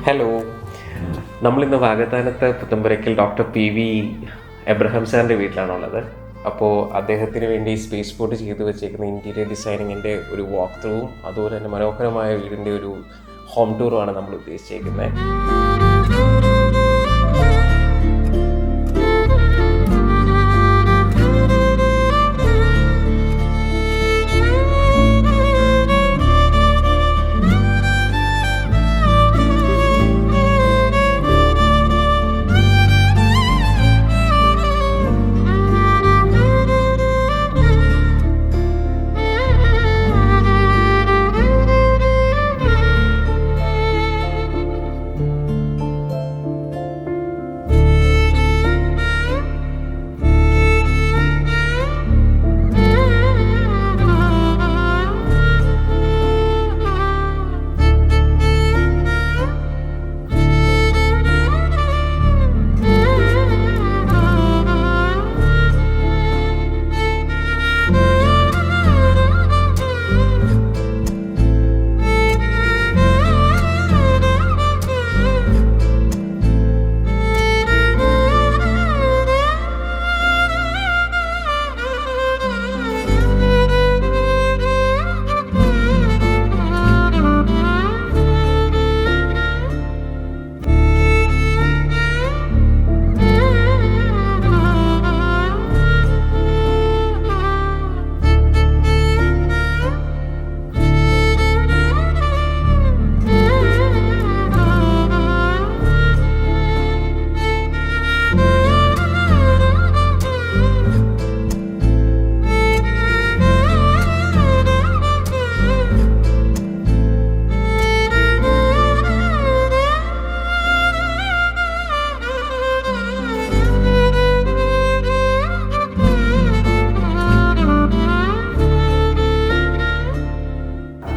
Hello, നമ്മളിന്ന് വാഗത്താനത്ത് Puthenpurackal doctor PV Abraham സാറിൻ്റെ വീട്ടിലാണുള്ളത്. അപ്പോൾ അദ്ദേഹത്തിന് വേണ്ടി സ്പേസ് ബോട്ട് ചെയ്ത് വെച്ചേക്കുന്ന ഇൻറ്റീരിയർ ഡിസൈനിങ്ങിൻ്റെ ഒരു വാക്ക് ത്രൂവും അതുപോലെ തന്നെ മനോഹരമായ വീടിൻ്റെ ഒരു ഹോം ടൂറുമാണ് നമ്മൾ ഉദ്ദേശിച്ചേക്കുന്നത്.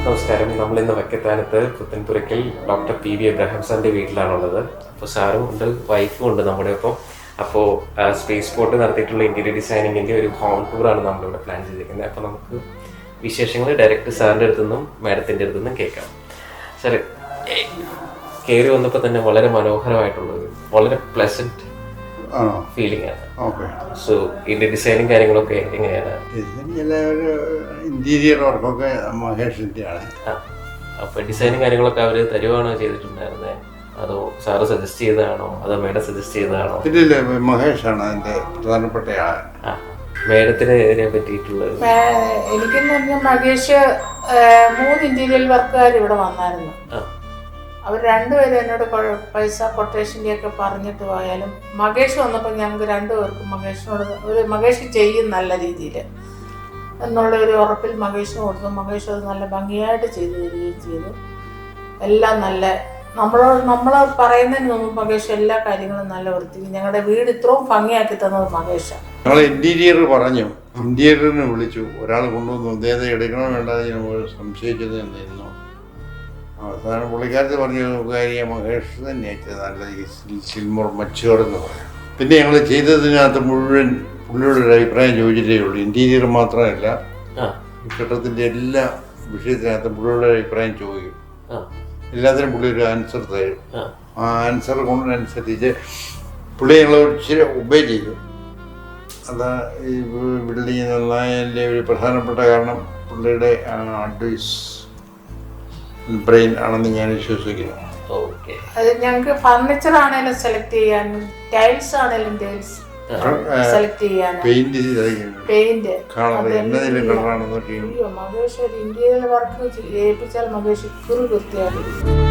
നമസ്കാരം. നമ്മളിന്ന് വക്കത്താനത്ത് പുത്തൻപുരയ്ക്കൽ ഡോക്ടർ PV എബ്രഹാം സാറിൻ്റെ വീട്ടിലാണുള്ളത്. അപ്പോൾ സാറും ഉണ്ട്, വൈഫും ഉണ്ട് നമ്മുടെ ഒപ്പം. അപ്പോൾ സ്പേസ് ബോട്ട് നടത്തിയിട്ടുള്ള ഇൻറ്റീരിയർ ഡിസൈനിങ്ങിൻ്റെ ഒരു ഹോം ടൂറാണ് നമ്മളിവിടെ പ്ലാൻ ചെയ്തിരിക്കുന്നത്. അപ്പോൾ നമുക്ക് വിശേഷങ്ങൾ ഡയറക്റ്റ് സാറിൻ്റെ അടുത്തുനിന്നും മാഡത്തിൻ്റെ അടുത്തുനിന്നും കേൾക്കാം. സാർ കയറി വന്നപ്പോൾ തന്നെ വളരെ മനോഹരമായിട്ടുള്ളത്, വളരെ പ്ലസൻറ്റ് ഫീലിംഗ് ആണ്. സോ ഇതിന്റെ ഡിസൈനും കാര്യങ്ങളൊക്കെ എങ്ങനെയാണ്? ഇന്റീരിയർ വർക്കൊക്കെ മഹേഷിന്റെ ആണ്. അപ്പൊ ഡിസൈനും കാര്യങ്ങളൊക്കെ അവര് തരുവാണോ ചെയ്തിട്ടുണ്ടായിരുന്നത്, അതോ സാറ് സജസ്റ്റ് ചെയ്തതാണോ അതോ മേഡം സജസ്റ്റ് ചെയ്തതാണോ? ഇല്ല, മഹേഷാണ് അതിന്റെ പ്രധാനപ്പെട്ട ആള്. മേഡത്തിന് ഇതിനെ പറ്റിയിട്ടുള്ളത് എനിക്കെന്ന് പറഞ്ഞാൽ മഹേഷ് 3 ഇന്റീരിയർ വർക്കുകാർ ഇവിടെ വന്നായിരുന്നു. അവർ രണ്ടുപേരും എന്നോട് പൈസ കൊട്ടേഷൻ്റെ ഒക്കെ പറഞ്ഞിട്ട് പോയാലും മഹേഷ് വന്നപ്പോൾ ഞങ്ങൾക്ക് രണ്ടുപേർക്കും മഹേഷ് ചെയ്യും നല്ല രീതിയിൽ എന്നുള്ള ഒരു ഉറപ്പിൽ മഹേഷിന് കൊടുത്തു. മഹേഷ് അത് നല്ല ഭംഗിയായിട്ട് ചെയ്തു തരികയും ചെയ്തു. എല്ലാം നല്ല നമ്മൾ പറയുന്നതിന് മുമ്പ് മഹേഷ് എല്ലാ കാര്യങ്ങളും നല്ല വൃത്തിക്ക് ഞങ്ങളുടെ വീട് ഇത്രയും ഭംഗിയാക്കി തന്നത് മഹേഷാണ്. ഞങ്ങൾ ഇന്റീരിയർ പറഞ്ഞു, ഇന്റീരിയറിനെ വിളിച്ചു, ഒരാൾ കൊണ്ടുവന്നു, അദ്ദേഹത്തെ എടുക്കണോ വേണ്ടത് നമ്മൾ സംശയിച്ചത് എന്നായിരുന്നു. അവസാനം പുള്ളിക്കാരത്ത് പറഞ്ഞു കാര്യം മഹേഷ് തന്നെ നല്ല സിൽമർ മച്ചുകടെന്ന് പറയാം. പിന്നെ ഞങ്ങൾ ചെയ്തതിനകത്ത് മുഴുവൻ പുള്ളിയുടെ ഒരു അഭിപ്രായം ചോദിച്ചിട്ടേ ഉള്ളൂ. ഇന്റീരിയർ മാത്രമല്ല, കെട്ടിടത്തിൻ്റെ എല്ലാ വിഷയത്തിനകത്ത് പുള്ളിയുടെ അഭിപ്രായം ചോദിക്കും. എല്ലാത്തിനും പുള്ളി ഒരു ആൻസർ തരും. ആ ആൻസർ കൊണ്ടനുസരിച്ച് പുള്ളി ഞങ്ങൾ ഇച്ചിരി ഒബേ ചെയ്തു. അതാ ഈ ബിൽഡിങ് നന്നായതിൻ്റെ ഒരു പ്രധാനപ്പെട്ട കാരണം പുള്ളിയുടെ അഡ്വൈസ് ബ്രെയിൻ ആണെന്ന് ഞാൻ വിശ്വസിക്കുന്നു. അത് ഞങ്ങൾക്ക് ഫർണിച്ചർ ആണെങ്കിലും സെലക്ട് ചെയ്യാനും ടൈൽസ് ആണെങ്കിലും ടൈൽസ് സെലക്ട് ചെയ്യാനും പെയിന്റ് മഹേഷ് ഒരു ഇന്റീരിയർ വർക്ക് ഏൽപ്പിച്ചാൽ മഹേഷ് വൃത്തിയാക്കി.